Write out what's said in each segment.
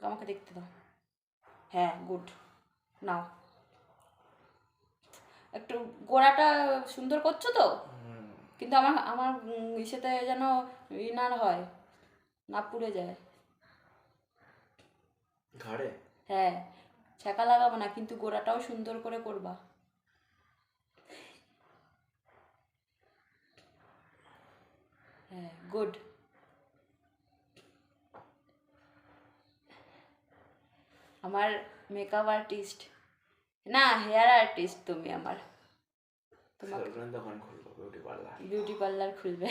আমাকে দেখতে দাও। হ্যাঁ গুড, নাও একটু গোড়াটা সুন্দর করছো তো, কিন্তু আমার আমার ইসেতে যেন না হয়, না পুড়ে যায় ঘাড়ে। হ্যাঁ ছ্যাঁকা লাগাবো না, কিন্তু গোড়াটাও সুন্দর করে করবা। হ্যাঁ গুড। আমার মেকআপ আর্টিস্ট না, হেয়ার আর্টিস্ট তুমি আমার। তোমাকে দোকান খুলবো, বিউটি পার্লার খুলবে।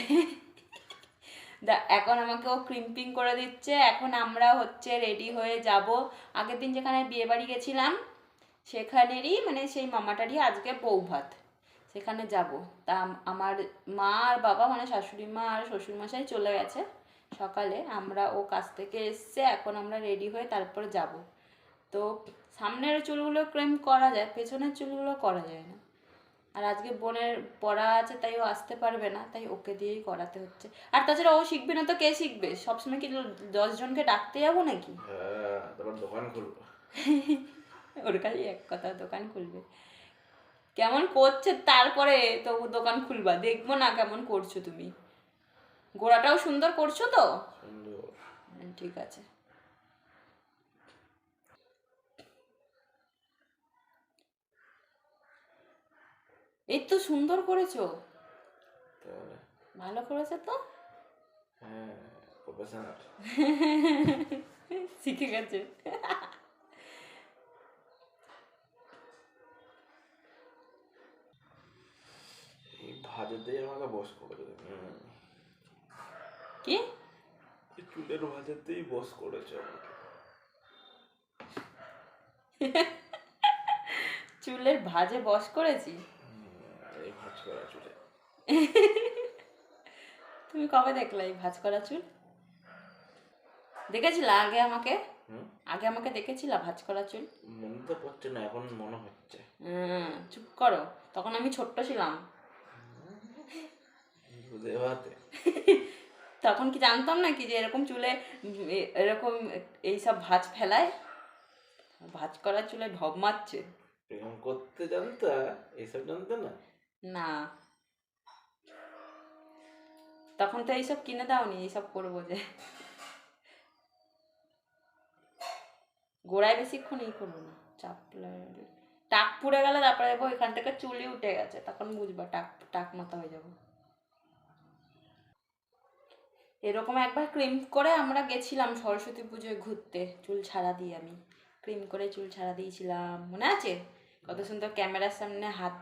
এখন আমাকে ও ক্রিম্পিং করে দিচ্ছে, এখন আমরা হচ্ছে রেডি হয়ে যাব। আগের দিন যেখানে বিয়ে বাড়ি গেছিলাম সেখানেরই মানে সেই মামাটারই আজকে বউ ভাত, সেখানে যাব। তা আমার মা আর বাবা মানে শাশুড়ি মা আর শ্বশুরমশাই চলে গেছে সকালে, আমরা ও কাছ থেকে এসছে, এখন আমরা রেডি হয়ে তারপরে যাব। তো সামনের চুলগুলো ক্রিম করা যায়, পেছনের চুলগুলো করা যায় না। আর আজকে বোনের পড়া আছে তাই ও আসতে পারবে না, তাই ওকে দিয়েই করাতে হচ্ছে। আর তাছাড়া ও শিখবে না তো কে শিখবে? সবসময় কি 10 জনকে ডাকতে যাবো নাকি? তারপর দোকান খুলবো। ওর খালি এক কথা, দোকান খুলবে। কেমন করছে তারপরে তো দোকান খুলবা, দেখবো না কেমন করছো তুমি। গোড়াটাও সুন্দর করছো তো? ঠিক আছে। এই তো সুন্দর করেছো, ভালো করেছে তো। হ্যাঁ প্রফেশনাল। শিখে গেছে। এই ভাজেতেই আমাকে বস করে দেবে। কি চুলের ভাজেতেই বস করেছে আমাকে। চুলের ভাজে বস করেছি? এই ভাজ করা চুলে। তুমি কবে দেখলে এই ভাজ করা চুল? দেখেছিলা আগে আমাকে? আগে আমাকে দেখেছিলা ভাজ করা চুল? মনে তো পড়ছে না, এখন মনে হচ্ছে। চুপ করো, তখন আমি ছোট্ট ছিলাম। তখন কি জানতাম নাকি যে এরকম চুলে এরকম এইসব ভাঁজ ফেলায়? ভাঁজ করা চুলে ঢব মারছে। প্রেম করতে জানতা, এইসব জানতো না? না। তখন তো এইসব কিনে দাওনি, এইসব করবো যে। গোড়ায় বেশিক্ষণ এই করবো না, চাপলে টাক পুড়ে গেলে তারপরে দেখবো এখান থেকে চুলই উঠে গেছে, তখন বুঝবা টাক টাক মাথা হয়ে যাবো। এরকম একবার ক্রিম করে আমরা গেছিলাম সরস্বতী পুজোয় ঘুরতে, চুল ছাড়া দিয়ে আমি ক্রিম করে চুল ছাড়া দিয়েছিলাম, মনে আছে? কত সুন্দর ক্যামেরার সামনে হাত,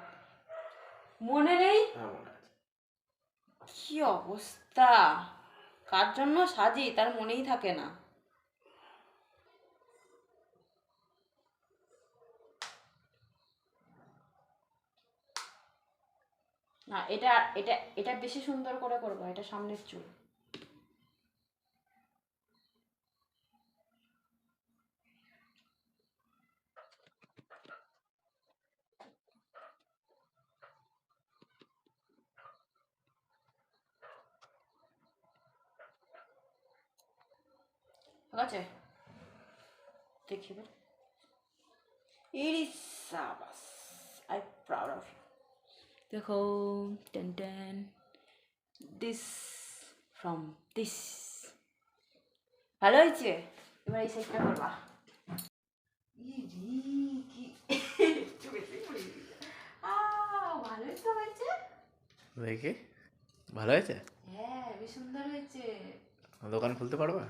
মনে নেই? কি অবস্থা, কার জন্য সাজি তার মনেই থাকে না। না এটা এটা এটা বেশি সুন্দর করে করবো, এটা সামনের চুল। ঠিক আছে, দেখি এবার। ইরিস সাবাস, আই প্রাউড অফ ইউ। দেখো, ten ten, this from this. ভালো হয়েছে, এবার এই সাইডটা করবা। ভালোই তো হয়েছে। দেখি ভালো হয়েছে। হ্যাঁ বেশ সুন্দর হয়েছে। দোকান খুলতে পারবা?